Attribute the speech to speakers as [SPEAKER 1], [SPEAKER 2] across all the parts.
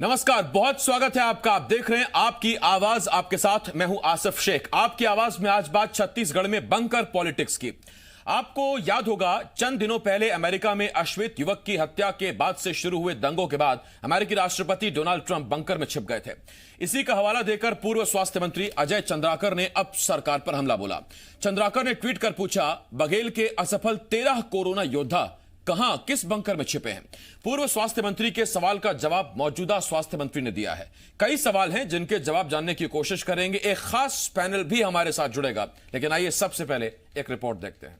[SPEAKER 1] नमस्कार, बहुत स्वागत है आपका। आप देख रहे हैं आपकी आवाज आपके साथ। मैं हूं आसिफ शेख। आपकी आवाज में आज बात छत्तीसगढ़ में बंकर पॉलिटिक्स की। आपको याद होगा, चंद दिनों पहले अमेरिका में अश्वेत युवक की हत्या के बाद से शुरू हुए दंगों के बाद अमेरिकी राष्ट्रपति डोनाल्ड ट्रंप बंकर में छिप गए थे। इसी का हवाला देकर पूर्व स्वास्थ्य मंत्री अजय चंद्राकर ने अब सरकार पर हमला बोला। चंद्राकर ने ट्वीट कर पूछा, बघेल के असफल 13 कोरोना योद्धा कहां, किस बंकर में छिपे हैं? पूर्व स्वास्थ्य मंत्री के सवाल का जवाब मौजूदा स्वास्थ्य मंत्री ने दिया है। कई सवाल हैं जिनके जवाब जानने की कोशिश करेंगे। एक खास पैनल भी हमारे साथ जुड़ेगा, लेकिन आइए सबसे पहले एक रिपोर्ट देखते हैं।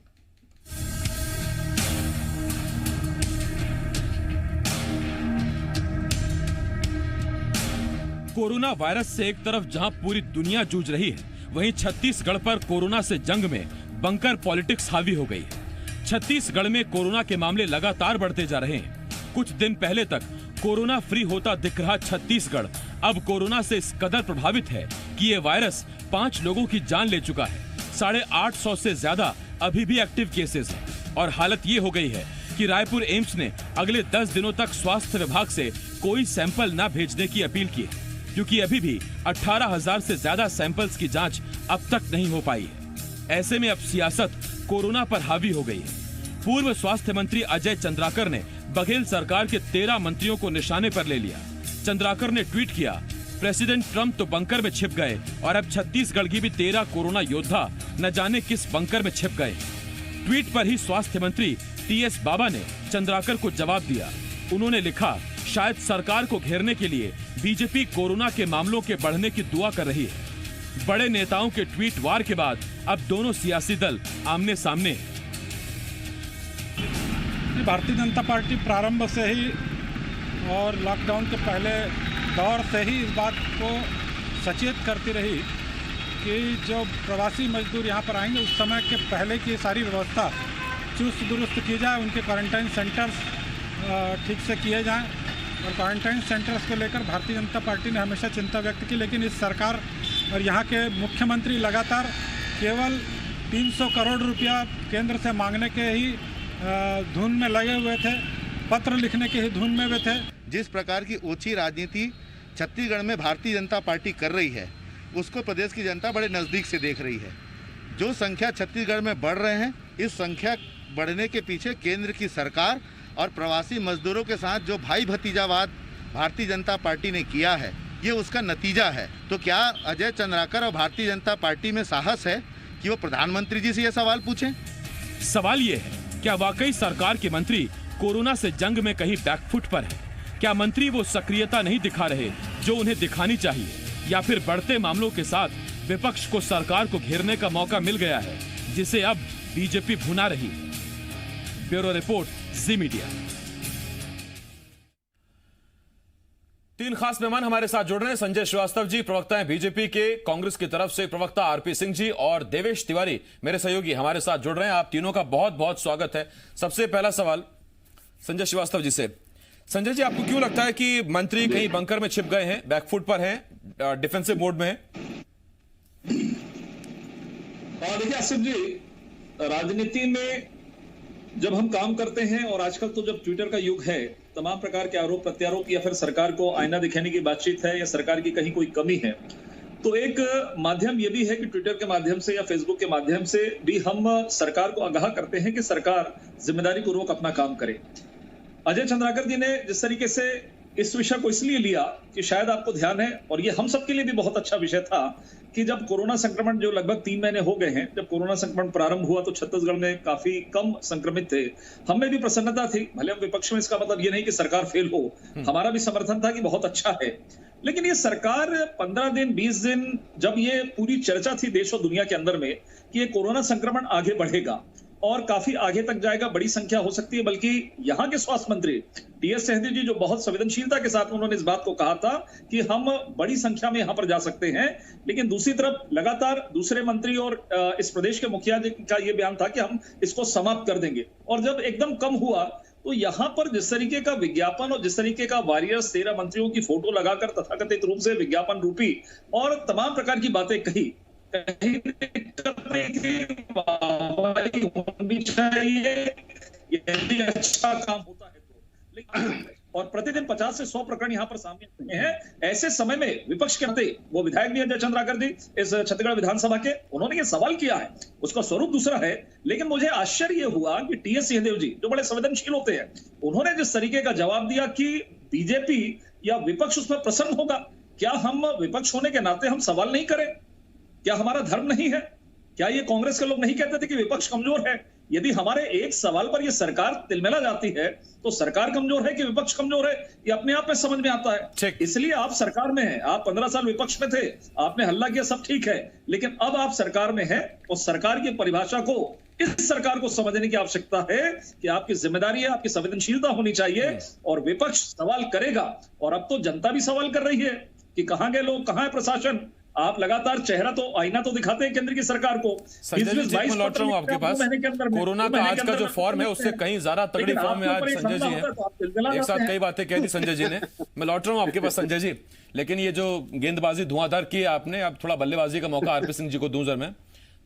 [SPEAKER 1] कोरोना वायरस से एक तरफ जहां पूरी दुनिया जूझ रही है, वहीं छत्तीसगढ़ पर कोरोना से जंग में बंकर पॉलिटिक्स हावी हो गई है। छत्तीसगढ़ में कोरोना के मामले लगातार बढ़ते जा रहे हैं। कुछ दिन पहले तक कोरोना फ्री होता दिख रहा छत्तीसगढ़ अब कोरोना से इस कदर प्रभावित है कि ये वायरस 5 लोगों की जान ले चुका है। 850 से ज्यादा अभी भी एक्टिव केसेस हैं और हालत ये हो गई है कि रायपुर एम्स ने अगले 10 दिनों तक स्वास्थ्य विभाग से कोई सैंपल न भेजने की अपील की है, क्योंकि अभी भी 18,000 से ज्यादा सैंपल्स की जांच अब तक नहीं हो पाई है। ऐसे में अब सियासत कोरोना पर हावी हो गई है। पूर्व स्वास्थ्य मंत्री अजय चंद्राकर ने बघेल सरकार के 13 मंत्रियों को निशाने पर ले लिया। चंद्राकर ने ट्वीट किया, प्रेसिडेंट ट्रंप तो बंकर में छिप गए और अब छत्तीसगढ़ की भी 13 कोरोना योद्धा न जाने किस बंकर में छिप गए। ट्वीट पर ही स्वास्थ्य मंत्री टीएस बाबा ने चंद्राकर को जवाब दिया। उन्होंने लिखा, शायद सरकार को घेरने के लिए बीजेपी कोरोना के मामलों के बढ़ने की दुआ कर रही है। बड़े नेताओं के ट्वीट वार के बाद अब दोनों सियासी दल आमने सामने हैं।
[SPEAKER 2] भारतीय जनता पार्टी प्रारंभ से ही और लॉकडाउन के पहले दौर से ही इस बात को सचेत करती रही कि जो प्रवासी मजदूर यहाँ पर आएंगे उस समय के पहले की सारी व्यवस्था चुस्त दुरुस्त की जाए, उनके क्वारंटाइन सेंटर्स ठीक से किए जाएं। और क्वारंटाइन सेंटर्स को लेकर भारतीय जनता पार्टी ने हमेशा चिंता व्यक्त की, लेकिन इस सरकार और यहाँ के मुख्यमंत्री लगातार केवल 300 करोड़ रुपया केंद्र से मांगने के ही धुन में लगे हुए थे, पत्र लिखने की ही धुन में वे थे।
[SPEAKER 3] जिस प्रकार की ओछी राजनीति छत्तीसगढ़ में भारतीय जनता पार्टी कर रही है, उसको प्रदेश की जनता बड़े नज़दीक से देख रही है। जो संख्या छत्तीसगढ़ में बढ़ रहे हैं, इस संख्या बढ़ने के पीछे केंद्र की सरकार और प्रवासी मजदूरों के साथ जो भाई भतीजावाद भारतीय जनता पार्टी ने किया है, ये उसका नतीजा है। तो क्या अजय चंद्राकर और भारतीय जनता पार्टी में साहस है कि वो प्रधानमंत्री जी से ये सवाल पूछें?
[SPEAKER 1] सवाल ये है, क्या वाकई सरकार के मंत्री कोरोना से जंग में कहीं बैकफुट पर है? क्या मंत्री वो सक्रियता नहीं दिखा रहे जो उन्हें दिखानी चाहिए, या फिर बढ़ते मामलों के साथ विपक्ष को सरकार को घेरने का मौका मिल गया है, जिसे अब बीजेपी भुना रही है? ब्यूरो रिपोर्ट, जी मीडिया। 3 खास मेहमान हमारे साथ जुड़ रहे हैं। संजय श्रीवास्तव जी, प्रवक्ता हैं बीजेपी के। कांग्रेस की तरफ से प्रवक्ता आरपी सिंह जी और देवेश तिवारी मेरे सहयोगी हमारे साथ जुड़ रहे हैं। आप तीनों का बहुत बहुत स्वागत है। सबसे पहला सवाल संजय श्रीवास्तव जी से। संजय जी, आपको क्यों लगता है कि मंत्री कहीं बंकर में छिप गए हैं, बैकफुट पर हैं, डिफेंसिव मोड में हैं?
[SPEAKER 4] देखिए आसिफ जी, राजनीति में जब हम काम करते हैं और आजकल तो जब ट्विटर का युग है, तमाम प्रकार के आरोप प्रत्यारोप या फिर सरकार को आईना दिखाने की बातचीत है या सरकार की कहीं कोई कमी है, तो एक माध्यम ये भी है कि ट्विटर के माध्यम से या फेसबुक के माध्यम से भी हम सरकार को आगाह करते हैं कि सरकार जिम्मेदारी पूर्वक अपना काम करे। अजय चंद्राकर जी ने जिस तरीके से इस विषय को इसलिए लिया कि शायद आपको ध्यान है, और ये हम सबके लिए भी बहुत अच्छा विषय था, कि जब कोरोना संक्रमण जो लगभग 3 महीने हो गए हैं, जब कोरोना संक्रमण प्रारंभ हुआ तो छत्तीसगढ़ में काफी कम संक्रमित थे। हमें भी प्रसन्नता थी, भले हम विपक्ष में, इसका मतलब ये नहीं कि सरकार फेल हो, हमारा भी समर्थन था कि बहुत अच्छा है। लेकिन ये सरकार 15 दिन 20 दिन जब ये पूरी चर्चा थी देश और दुनिया के अंदर में कि ये कोरोना संक्रमण आगे बढ़ेगा और काफी आगे तक जाएगा, बड़ी संख्या हो सकती है, बल्कि यहाँ के स्वास्थ्य मंत्री टीएस सिंहदेव जी जो बहुत संवेदनशीलता के साथ उन्होंने इस बात को कहा था कि हम बड़ी संख्या में यहाँ पर जा सकते हैं। लेकिन दूसरी तरफ लगातार दूसरे मंत्री और इस प्रदेश के मुखिया जी का ये बयान था कि हम इसको समाप्त कर देंगे। और जब एकदम कम हुआ तो यहाँ पर जिस तरीके का विज्ञापन और जिस तरीके का वॉरियर्स 13 मंत्रियों की फोटो लगाकर तथाकथित रूप से विज्ञापन रूपी और तमाम प्रकार की बातें कही, कहीं होनी चाहिए, यदि अच्छा काम होता है तो। और प्रतिदिन 50 से 100 प्रकरण यहाँ पर सामने आते हैं। ऐसे समय में विपक्ष के नाते वो विधायक भी अजय चंद्राकर जी इस छत्तीसगढ़ विधानसभा के, उन्होंने ये सवाल किया है, उसका स्वरूप दूसरा है। लेकिन मुझे आश्चर्य हुआ कि टीएस सिंहदेव जी जो बड़े संवेदनशील होते हैं, उन्होंने जिस तरीके का जवाब दिया कि बीजेपी या विपक्ष उस पर प्रसन्न होगा। क्या हम विपक्ष होने के नाते हम सवाल नहीं करें? क्या हमारा धर्म नहीं है? क्या ये कांग्रेस के लोग नहीं कहते थे कि विपक्ष कमजोर है? यदि हमारे एक सवाल पर ये सरकार तिलमिला जाती है तो सरकार कमजोर है कि विपक्ष कमजोर है, ये अपने आप में समझ में आता है। इसलिए आप सरकार में हैं, आप 15 साल विपक्ष में थे, आपने हल्ला किया, सब ठीक है, लेकिन अब आप सरकार में हैं और सरकार की परिभाषा को, इस सरकार को समझने की आवश्यकता है कि आपकी जिम्मेदारी है, आपकी संवेदनशीलता होनी चाहिए और विपक्ष सवाल करेगा। और अब तो जनता भी सवाल कर रही है कि कहां गए लोग, कहां है प्रशासन? आप लगातार चेहरा तो, आईना तो दिखाते हैं केंद्र की सरकार को।
[SPEAKER 1] संजय जी, मैं लौट रहा हूं आपके पास। कोरोना का आज का जो फॉर्म है उससे कहीं ज्यादा तगड़ी फॉर्म में आज संजय जी हैं। एक साथ कई बातें कह दी संजय जी ने। मैं लौट रहा हूं आपके पास संजय जी, लेकिन ये जो गेंदबाजी धुआंधार की आपने, अब थोड़ा बल्लेबाजी का मौका आरपी सिंह जी को दूं जर में,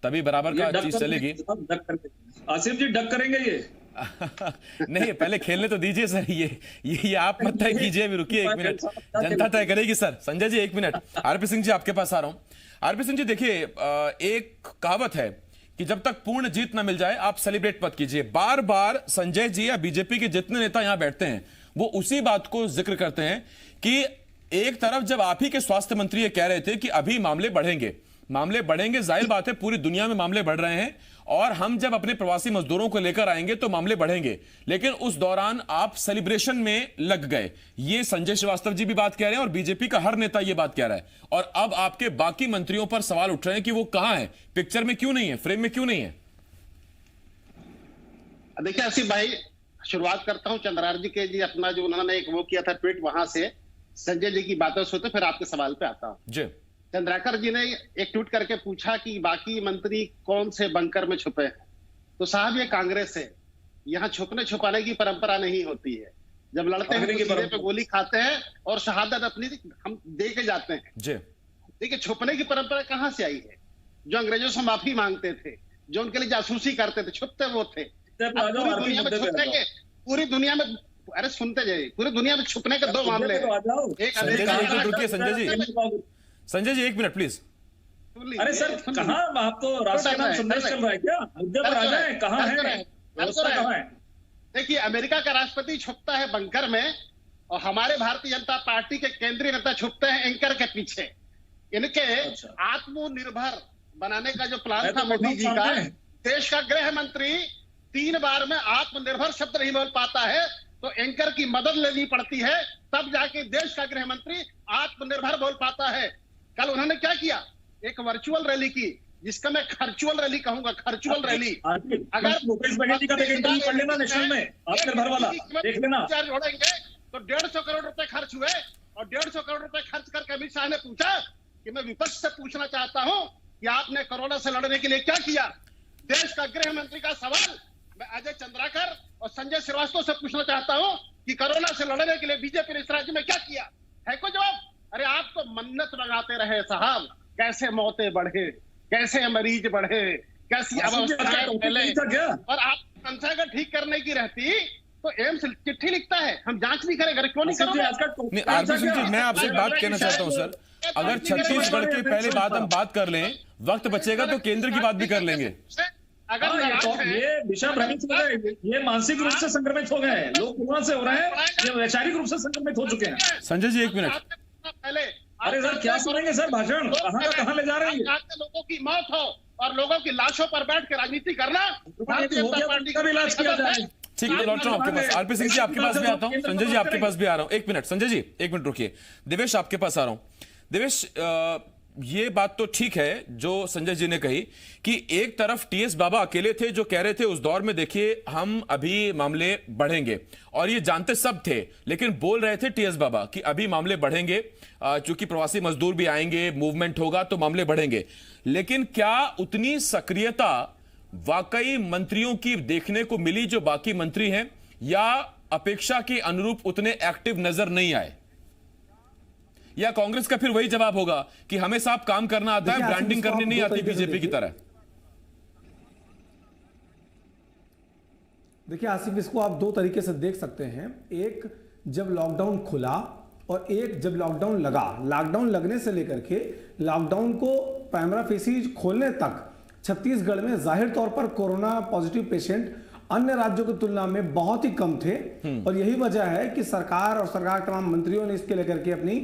[SPEAKER 1] तभी बराबर का चीज चलेगी।
[SPEAKER 4] आसिफ जी डक करेंगे ये
[SPEAKER 1] नहीं, पहले खेलने तो दीजिए सर। ये आप मत तय कीजिए, अभी रुकिए 1 मिनट, जनता तय करेगी sir. Sanjay ji 1 minute, RP Singh ji आपके पास आ रहा हूं। आरपी सिंह जी देखिए, एक कहावत है कि जब तक पूर्ण जीत ना मिल जाए आप सेलिब्रेट मत कीजिए। बार बार संजय जी या बीजेपी के जितने नेता यहां बैठते हैं वो उसी बात को जिक्र करते हैं कि एक तरफ जब आप ही के स्वास्थ्य मंत्री ये कह रहे थे कि अभी मामले बढ़ेंगे, जाहिर बात है पूरी दुनिया में मामले बढ़ रहे हैं और हम जब अपने प्रवासी मजदूरों को लेकर आएंगे तो मामले बढ़ेंगे, लेकिन उस दौरान आप सेलिब्रेशन में लग गए। ये संजय श्रीवास्तव जी भी बात कह रहे हैं और बीजेपी का हर नेता ये बात कह रहा है। और अब आपके बाकी मंत्रियों पर सवाल उठ रहे हैं कि वो कहां है, पिक्चर में क्यों नहीं है, फ्रेम में क्यों नहीं है?
[SPEAKER 5] देखिए आसिफ भाई, शुरुआत करता हूं चंद्राकर जी के जी अपना जो उन्होंने एक वो किया था ट्वीट, वहां से संजय जी की बातें सुनते फिर आपके सवाल पे आता हूं।
[SPEAKER 1] जी,
[SPEAKER 5] चंद्राकर जी ने एक ट्वीट करके पूछा कि बाकी मंत्री कौन से बंकर में छुपे हैं। तो साहब ये कांग्रेस है, यहाँ छुपने छुपाने की परंपरा नहीं होती है। जब लड़ते हैं तो सीधे पे गोली खाते हैं और शहादत अपनी हम दे के जाते हैं। देखिए छुपने की परंपरा कहां से आई है? जो अंग्रेजों से माफी मांगते थे, जो उनके लिए जासूसी करते थे, छुपते वो थे। पूरी दुनिया में अरे सुनते जाइए, पूरी दुनिया में छुपने के 2 मामले हैं।
[SPEAKER 1] Sanjay ji 1 minute please.
[SPEAKER 4] अरे सर कहाँ, आप तो राष्ट्रीय नाम संदेश चल रहा है क्या? मुद्दे पर आ जाए, कहाँ है?
[SPEAKER 5] देखिए अमेरिका का राष्ट्रपति छुपता है बंकर में और हमारे भारतीय जनता पार्टी के केंद्रीय नेता छुपते हैं एंकर के पीछे। इनके आत्मनिर्भर बनाने का जो प्लान था मोदी जी का, देश का गृह मंत्री 3 बार में आत्मनिर्भर शब्द नहीं बोल पाता है तो एंकर की मदद लेनी पड़ती है, तब जाके देश का गृह मंत्री आत्मनिर्भर बोल पाता है। कल उन्होंने क्या किया? एक वर्चुअल रैली की, जिसका मैं खर्चुअल रैली कहूंगा, खर्चुअल रैली। अगर
[SPEAKER 4] भूपेश बघेल का इंटरव्यू पढ़ लेना नेशनल में, आत्मनिर्भर वाला देख लेना,
[SPEAKER 5] जोड़ेंगे तो 150 करोड़ रुपए खर्च हुए और 150 करोड़ रुपए खर्च करके अमित शाह ने पूछा कि मैं विपक्ष से पूछना चाहता हूं कि आपने कोरोना से लड़ने के लिए क्या किया? देश का गृह मंत्री का सवाल मैं अजय चंद्राकर और संजय श्रीवास्तव से पूछना चाहता हूं कि कोरोना से लड़ने के लिए बीजेपी ने इस राज्य में क्या किया है? कोई जवाब? अरे आप तो मन्नत लगाते रहे साहब, कैसे मौतें बढ़े, कैसे मरीज बढ़े, कैसी अवस्थाएं फैले, और आप संख्या का ठीक करने की रहती तो एम्स चिट्ठी लिखता है, हम जांच नहीं करेंगे, क्यों नहीं करोगे?
[SPEAKER 1] आरपी सिंह जी, मैं आपसे बात कहना चाहता हूं सर, अगर छत्तीसगढ़ की पहले बात हम बात कर लें, वक्त बचेगा तो केंद्र की बात भी कर लेंगे।
[SPEAKER 4] अगर ये दिशा भ्रमित हो गए, ये मानसिक रूप से संक्रमित हो गए हैं, लोग कोरोना से हो रहे हैं, ये वैचारिक रूप से संक्रमित हो चुके हैं।
[SPEAKER 1] संजय जी 1 मिनट।
[SPEAKER 5] पहले
[SPEAKER 4] अरे सर क्या सुनेंगे सर भाषण, कहाँ का कहाँ ले जा रहे हैं?
[SPEAKER 5] लोगों की मौत हो और लोगों की लाशों पर बैठ के राजनीति करना, भारतीय जनता पार्टी
[SPEAKER 4] का भी इलाज किया जाए।
[SPEAKER 1] ठीक है, लौट रहा हूं आपके पास। आरपी सिंह जी आपके पास भी आता हूं, संजय जी आपके पास भी आ रहा हूं। 1 मिनट संजय जी, 1 मिनट रुकिए। देवेश आपके पास आ रहा हूं। देवेश, ये बात तो ठीक है जो संजय जी ने कही कि एक तरफ टीएस बाबा अकेले थे जो कह रहे थे उस दौर में देखिए हम अभी मामले बढ़ेंगे, और ये जानते सब थे, लेकिन बोल रहे थे टीएस बाबा कि अभी मामले बढ़ेंगे, चूंकि प्रवासी मजदूर भी आएंगे, मूवमेंट होगा तो मामले बढ़ेंगे। लेकिन क्या उतनी सक्रियता वाकई मंत्रियों की देखने को मिली जो बाकी मंत्री हैं, या अपेक्षा के अनुरूप उतने एक्टिव नजर नहीं आए? या कांग्रेस का फिर वही जवाब होगा कि हमें साफ काम करना आता है, ब्रांडिंग करनी नहीं आती बीजेपी की तरह?
[SPEAKER 6] देखिए आसिफ, इसको आप 2 तरीके से देख सकते हैं। एक, जब लॉकडाउन खुला और एक जब लॉकडाउन लगा, लॉकडाउन लगने से लेकर के लॉकडाउन को प्राइमरी फेसी खोलने तक छत्तीसगढ़ में जाहिर तौर पर कोरोना पॉजिटिव पेशेंट अन्य राज्यों की तुलना में बहुत ही कम थे। और यही वजह है कि सरकार और सरकार के तमाम मंत्रियों ने इसके लेकर के अपनी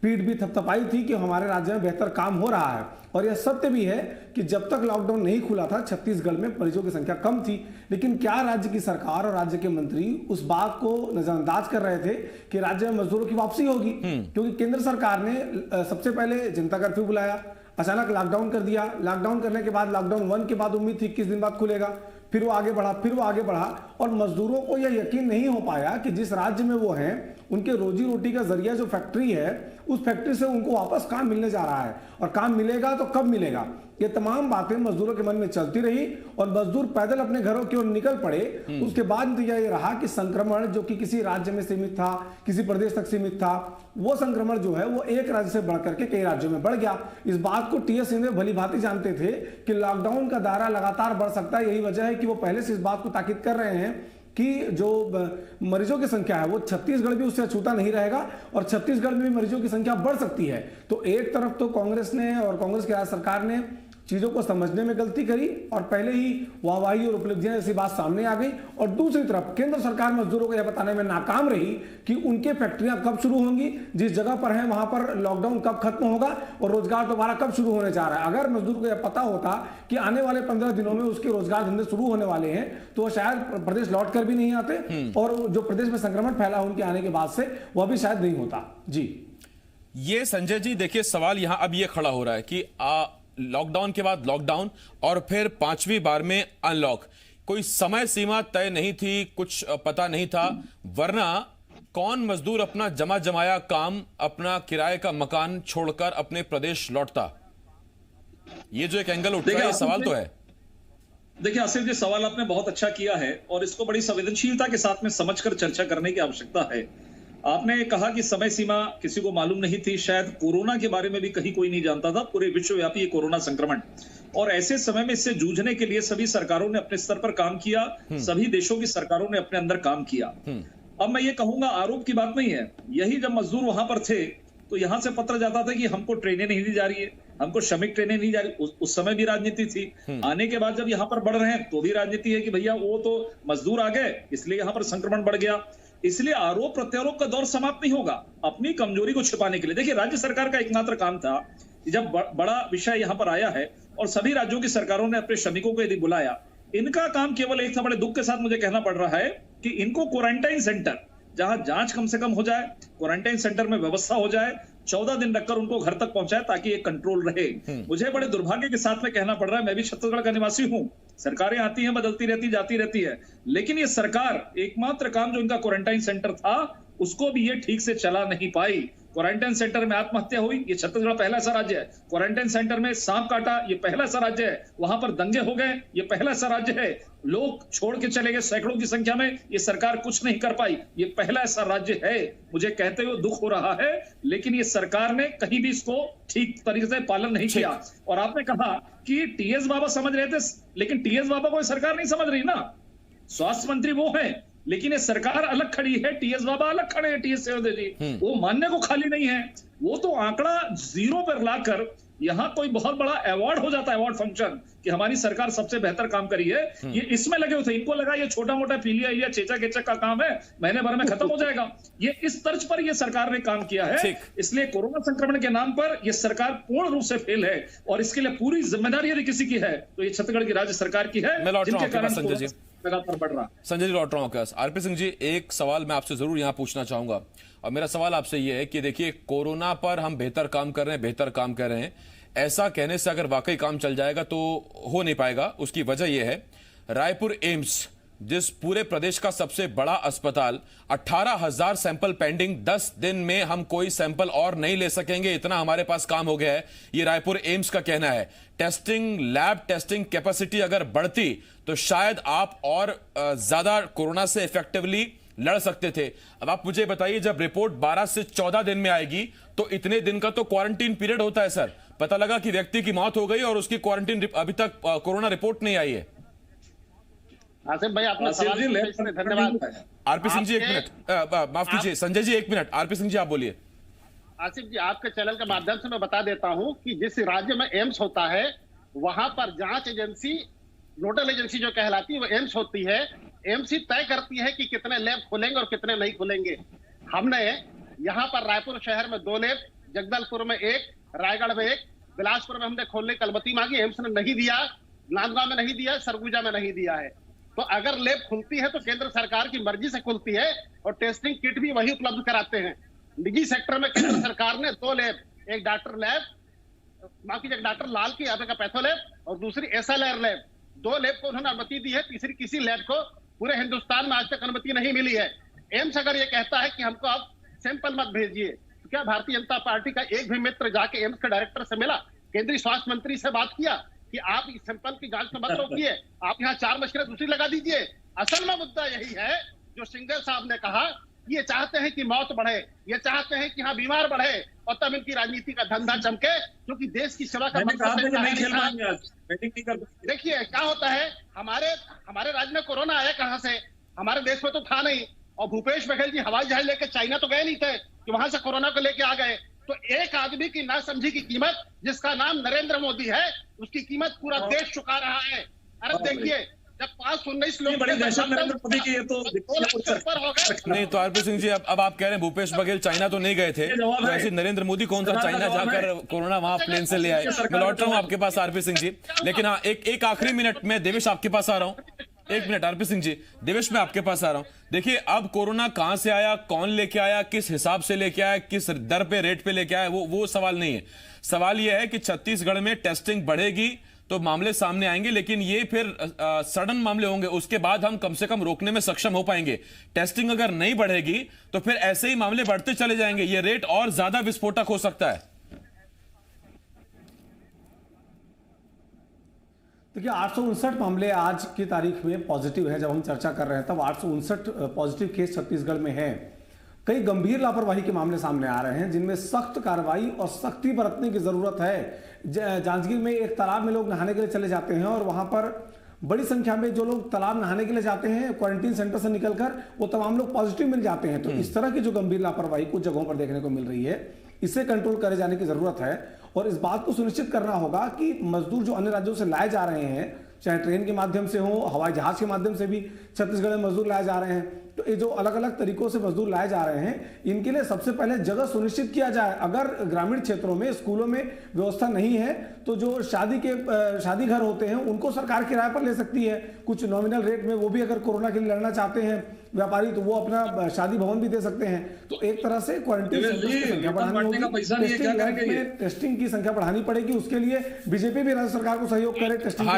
[SPEAKER 6] पीठ भी थपथपाई थी कि हमारे राज्य में बेहतर काम हो रहा है। और यह सत्य भी है कि जब तक लॉकडाउन नहीं खुला था छत्तीसगढ़ में मरीजों की संख्या कम थी। लेकिन क्या राज्य की सरकार और राज्य के मंत्री उस बात को नजरअंदाज कर रहे थे कि राज्य में मजदूरों की वापसी होगी? क्योंकि केंद्र सरकार ने सबसे पहले जनता कर्फ्यू बुलाया, अचानक लॉकडाउन कर दिया। लॉकडाउन करने के बाद लॉकडाउन 1 के बाद उम्मीद थी 21 दिन बाद खुलेगा, फिर वो आगे बढ़ा और मजदूरों को यह यकीन नहीं हो पाया कि जिस राज्य में वो हैं उनके रोजी रोटी का जरिया जो फैक्ट्री है उस फैक्ट्री से उनको वापस काम मिलने जा रहा है, और काम मिलेगा तो कब मिलेगा। ये तमाम बातें मजदूरों के मन में चलती रही और मजदूर पैदल अपने घरों की ओर निकल पड़े। उसके बाद नतीजा ये रहा कि संक्रमण जो कि किसी राज्य में सीमित था, किसी प्रदेश तक सीमित था, वो संक्रमण जो है वो एक राज्य से बढ़ करके कई राज्यों में बढ़ गया। इस बात को टीएस सिंहदेव भली भांति जानते थे कि लॉकडाउन का दायरा लगातार बढ़ सकता है। यही वजह है कि वो पहले से इस बात को ताकीद कर रहे हैं कि जो मरीजों की संख्या है वो छत्तीसगढ़ भी उससे अछूता नहीं रहेगा और छत्तीसगढ़ में भी मरीजों की संख्या बढ़ सकती है। तो एक तरफ तो कांग्रेस ने और कांग्रेस की राज्य सरकार ने चीजों को समझने में गलती करी और पहले ही वाहवाही और उपलब्धियां जैसी बात सामने आ गई, और दूसरी तरफ केंद्र सरकार मजदूरों को यह बताने में नाकाम रही कि उनके फैक्ट्रियां कब शुरू होंगी, जिस जगह पर है वहां पर लॉकडाउन कब खत्म होगा और रोजगार दोबारा कब शुरू होने जा रहा है। अगर मजदूर को यह पता होता कि आने वाले 15 दिनों में उसके रोजगार धंधे शुरू होने वाले हैं तो वो शायद प्रदेश लौट कर भी नहीं आते, और जो प्रदेश में संक्रमण फैला उनके आने के बाद से वह भी शायद नहीं होता। जी
[SPEAKER 1] ये संजय जी देखिए, सवाल यहां अब ये खड़ा हो रहा है कि लॉकडाउन के बाद लॉकडाउन और फिर 5वीं बार में अनलॉक, कोई समय सीमा तय नहीं थी, कुछ पता नहीं था, वरना कौन मजदूर अपना जमा जमाया काम, अपना किराए का मकान छोड़कर अपने प्रदेश लौटता? ये जो एक एंगल उठ रहा है, सवाल तो है।
[SPEAKER 4] देखिए आसिफ जी, सवाल आपने बहुत अच्छा किया है और इसको बड़ी संवेदनशीलता के साथ में समझकर चर्चा करने की आवश्यकता है। आपने कहा कि समय सीमा किसी को मालूम नहीं थी, शायद कोरोना के बारे में भी कहीं कोई नहीं जानता था, पूरे विश्वव्यापी ये कोरोना संक्रमण, और ऐसे समय में इससे जूझने के लिए सभी सरकारों ने अपने स्तर पर काम किया, सभी देशों की सरकारों ने अपने अंदर काम किया। अब मैं ये कहूंगा, आरोप की बात नहीं है, यही जब मजदूर वहां पर थे तो यहां से पत्र जाता था कि हमको ट्रेनें नहीं दी जा रही है, हमको श्रमिक ट्रेनें नहीं जा रही, उस समय भी राजनीति थी। आने के बाद जब यहां पर बढ़ रहे हैं तो भी राजनीति है कि भैया वो तो मजदूर आ गए इसलिए यहां पर संक्रमण बढ़ गया। इसलिए आरोप प्रत्यारोप का दौर समाप्त नहीं होगा अपनी कमजोरी को छिपाने के लिए। देखिए राज्य सरकार का एकमात्र काम था कि जब बड़ा विषय यहां पर आया है और सभी राज्यों की सरकारों ने अपने श्रमिकों को यदि बुलाया, इनका काम केवल एक था, बड़े दुख के साथ मुझे कहना पड़ रहा है कि इनको क्वारंटाइन सेंटर, जहां जांच कम से कम हो जाए, क्वारंटाइन सेंटर में व्यवस्था हो जाए, 14 दिन रखकर उनको घर तक पहुंचाए ताकि ये कंट्रोल रहे। मुझे बड़े दुर्भाग्य के साथ में कहना पड़ रहा है, मैं भी छत्तीसगढ़ का निवासी हूं, सरकारें आती हैं, बदलती रहती, जाती रहती है, लेकिन ये सरकार एकमात्र काम जो इनका क्वारंटाइन सेंटर था उसको भी ये ठीक से चला नहीं पाई। क्वारंटाइन सेंटर में आत्महत्या हुई, ये छत्तीसगढ़ पहला ऐसा राज्य है। क्वारंटाइन सेंटर में सांप काटा, ये पहला ऐसा राज्य है। वहां पर दंगे हो गए, ये पहला ऐसा राज्य है। लोग छोड़ के चले गए सैकड़ों की संख्या में, ये सरकार कुछ नहीं कर पाई, ये पहला ऐसा राज्य है। मुझे कहते हुए दुख हो रहा है, लेकिन ये सरकार ने कहीं भी इसको ठीक तरीके से पालन नहीं किया। और आपने कहा कि टीएस बाबा समझ रहे थे, लेकिन टीएस बाबा को सरकार नहीं समझ रही ना, स्वास्थ्य मंत्री वो है, लेकिन ये सरकार अलग खड़ी है, टीएस बाबा अलग खड़े हैं, टीएस सिंहदेव जी वो मानने को खाली नहीं है। वो तो आंकड़ा 0 पर लाकर यहां कोई बहुत बड़ा अवार्ड हो जाता है, अवार्ड फंक्शन, कि हमारी सरकार सबसे बेहतर काम करी है, ये इसमें लगे हुए थे। इनको लगा ये छोटा मोटा पीलिया इलिया चेचा केचक का काम है, महीने भर में खत्म हो जाएगा। ये इस तर्ज पर ये सरकार ने काम किया है। इसलिए कोरोना संक्रमण के नाम पर ये सरकार पूर्ण रूप से फेल है और इसके लिए पूरी जिम्मेदारी यदि किसी की है तो ये छत्तीसगढ़ की राज्य सरकार की है, जिनके कारण
[SPEAKER 1] संजय जी
[SPEAKER 4] लगातार बढ़ रहा।
[SPEAKER 1] संजय जी लौट रहा हूं। आरपी सिंह जी, एक सवाल मैं आपसे जरूर यहां पूछना चाहूंगा, और मेरा सवाल आपसे यह है कि देखिए कोरोना पर हम बेहतर काम कर रहे हैं, बेहतर काम कर रहे हैं, ऐसा कहने से अगर वाकई काम चल जाएगा तो हो नहीं पाएगा। उसकी वजह यह है, रायपुर एम्स जिस पूरे प्रदेश का सबसे बड़ा अस्पताल, 18,000 सैंपल पेंडिंग, 10 दिन में हम कोई सैंपल और नहीं ले सकेंगे, इतना हमारे पास काम हो गया है, ये रायपुर एम्स का कहना है। टेस्टिंग, लैब टेस्टिंग कैपेसिटी अगर बढ़ती तो शायद आप और ज्यादा कोरोना से इफेक्टिवली लड़ सकते थे। अब आप मुझे बताइए, जब रिपोर्ट 12 से 14 दिन में आएगी तो इतने दिन का तो क्वारंटीन पीरियड होता है सर। पता लगा कि व्यक्ति की मौत हो गई और उसकी क्वारंटीन अभी तक कोरोना रिपोर्ट नहीं आई है।
[SPEAKER 5] आसिफ भाई आपने
[SPEAKER 4] आसिफ
[SPEAKER 5] सवाल
[SPEAKER 4] जी,
[SPEAKER 5] पूछा,
[SPEAKER 4] लैब
[SPEAKER 5] इसलिए
[SPEAKER 4] पर
[SPEAKER 5] धन्यवाद।
[SPEAKER 1] आरपी सिंह जी एक
[SPEAKER 5] आपके-
[SPEAKER 1] मिनट, माफ कीजिए संजय जी एक मिनट, आरपी सिंह जी आप बोलिए।
[SPEAKER 5] आसिफ जी, आपके चैनल के माध्यम से मैं बता देता हूं कि जिस राज्य में एम्स होता है वहां पर जांच एजेंसी, नोडल एजेंसी जो कहलाती है वो एम्स होती है। एम्स ही तय करती है कि कितने लैब खुलेंगे और कितने नहीं खुलेंगे। हमने यहाँ पर रायपुर शहर में 2 लैब, जगदलपुर में 1, रायगढ़ में 1, बिलासपुर में हमने खोलने की अनुमति मांगी, एम्स ने नहीं दिया, नांदगांव में नहीं दिया, सरगुजा में नहीं दिया है। तो अगर लैब खुलती है तो केंद्र सरकार की मर्जी से खुलती है और टेस्टिंग किट भी वही उपलब्ध कराते हैं। निजी सेक्टर में केंद्र सरकार ने 2 लैब, एक डॉक्टर लैब, माफ कीजिए, डॉक्टर लाल की यादव का पैथो लैब और दूसरी SLR लैब, 2 लैब को उन्होंने अनुमति दी है। तीसरी किसी लैब को पूरे हिंदुस्तान में आज तक अनुमति नहीं मिली है। एम्स अगर ये कहता है कि हमको आप सैंपल मत भेजिए, तो क्या भारतीय जनता पार्टी का एक भी मित्र जाके एम्स के डायरेक्टर से मिला, केंद्रीय स्वास्थ्य मंत्री से बात किया कि आप इस सैंपल की जांच को मत रोकिए, आप यहाँ 4 मशीनें दूसरी लगा दीजिए? असल में मुद्दा यही है जो सिंघल साहब ने कहा, ये चाहते हैं कि मौत बढ़े, ये चाहते हैं कि हाँ बीमार बढ़े और तब इनकी राजनीति का धंधा चमके, क्योंकि देश की सेवा का
[SPEAKER 4] मैंने कहा था कि नहीं खेल
[SPEAKER 5] मकसद।
[SPEAKER 4] पाएंगे आज, बैटिंग नहीं कर पाएंगे।
[SPEAKER 5] देखिए क्या होता है, हमारे राज्य में कोरोना आया कहां से? हमारे देश में तो था नहीं। और भूपेश बघेल जी हवाई जहाज लेकर चाइना तो गए नहीं थे कि वहां से कोरोना को लेके आ गए। तो एक आदमी की नासमझी की कीमत, जिसका नाम नरेंद्र मोदी है, उसकी कीमत पूरा देश चुका रहा है। अरे देखिए, जब 519 लोग
[SPEAKER 4] बड़ी दहशत नरेंद्र मोदी की, ये तो
[SPEAKER 5] 2 लाख से ऊपर हो गए।
[SPEAKER 1] नहीं तो आरपी सिंह जी अब आप कह रहे हैं भूपेश बघेल चाइना तो नहीं गए थे,
[SPEAKER 4] जवाब
[SPEAKER 1] तो
[SPEAKER 4] है।
[SPEAKER 1] ऐसे नरेंद्र मोदी कौन सा
[SPEAKER 4] सरकार का
[SPEAKER 1] चाइना
[SPEAKER 4] जवाब
[SPEAKER 1] जाकर
[SPEAKER 4] है।
[SPEAKER 1] कोरोना वहां प्लेन से ले आए। मैं लौट रहा हूं आपके पास आरपी सिंह जी, लेकिन हाँ एक आखिरी मिनट में देवेश आपके पास आ रहा हूं। एक मिनट आरपी सिंह जी, देवेश मैं आपके पास आ रहा हूं। देखिए अब कोरोना कहां से आया, कौन लेके आया, किस हिसाब से लेके आया, किस दर पे रेट पे लेके आया, वो सवाल नहीं है। सवाल यह है कि छत्तीसगढ़ में टेस्टिंग बढ़ेगी तो मामले सामने आएंगे, लेकिन ये फिर सडन मामले होंगे, उसके बाद हम कम से कम रोकने में सक्षम हो पाएंगे। टेस्टिंग अगर नहीं बढ़ेगी तो फिर ऐसे ही मामले बढ़ते चले जाएंगे, ये रेट और ज्यादा विस्फोटक हो सकता है।
[SPEAKER 6] देखिए 859 मामले आज की तारीख में पॉजिटिव है। जब हम चर्चा कर रहे हैं तब 859 पॉजिटिव केस छत्तीसगढ़ में हैं। कई गंभीर लापरवाही के मामले सामने आ रहे हैं जिनमें सख्त कार्रवाई और सख्ती बरतने की जरूरत है। जांजगीर में एक तालाब में लोग नहाने के लिए चले जाते हैं और वहां पर बड़ी संख्या में जो लोग तालाब नहाने के लिए जाते हैं क्वारंटीन सेंटर से निकलकर वो तमाम लोग पॉजिटिव मिल जाते हैं। तो इस तरह की जो गंभीर लापरवाही कुछ जगहों पर देखने को मिल रही है, इसे कंट्रोल करे जाने की जरूरत है। और इस बात को सुनिश्चित करना होगा कि मजदूर जो अन्य राज्यों से लाए जा रहे हैं, चाहे ट्रेन के माध्यम से हो, हवाई जहाज के माध्यम से भी छत्तीसगढ़ में मजदूर लाए जा रहे हैं, तो ये जो अलग अलग तरीकों से मजदूर लाए जा रहे हैं, इनके लिए सबसे पहले जगह सुनिश्चित किया जाए। अगर ग्रामीण क्षेत्रों में स्कूलों में व्यवस्था नहीं है तो जो शादी घर होते हैं उनको सरकार किराए पर ले सकती है कुछ नॉमिनल रेट में। वो भी अगर कोरोना के लिए लड़ना चाहते हैं व्यापारी तो वो अपना शादी भवन भी दे सकते हैं। तो एक तरह से क्वारंटीन सेंटर्स की संख्या बढ़ानी होगी, टेस्टिंग की संख्या बढ़ानी पड़ेगी। उसके लिए बीजेपी भी राज्य सरकार को सहयोग करे। टेस्टिंग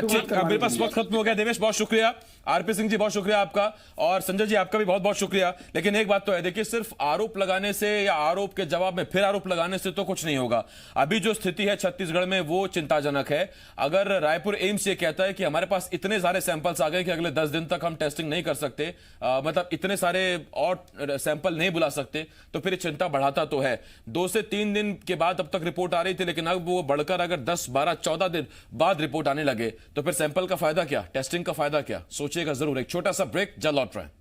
[SPEAKER 1] मेरे पास वक्त खत्म हो गया। देवेश बहुत शुक्रिया, आरपी सिंह जी बहुत शुक्रिया आपका, और संजय जी आपका भी बहुत बहुत शुक्रिया। लेकिन एक बात तो है, देखिए सिर्फ आरोप लगाने से या आरोप के जवाब में फिर आरोप लगाने से तो कुछ नहीं होगा। अभी जो स्थिति है छत्तीसगढ़ में वो चिंताजनक है। अगर रायपुर एम्स ये कहता है कि हमारे पास इतने सारे सैंपल्स आ गए कि अगले 10 दिन तक हम टेस्टिंग नहीं कर सकते, मतलब इतने सारे और सैंपल नहीं बुला सकते, तो फिर चिंता बढ़ाता तो है। 2 से 3 दिन के बाद अब तक रिपोर्ट आ रही थी, लेकिन अब वो बढ़कर अगर 10, 12, 14 दिन बाद रिपोर्ट आने लगे तो फिर सैंपल का फायदा क्या, टेस्टिंग का फायदा क्या? सोचिएगा जरूर। एक छोटा सा ब्रेक, जल्द लौट रहे हैं।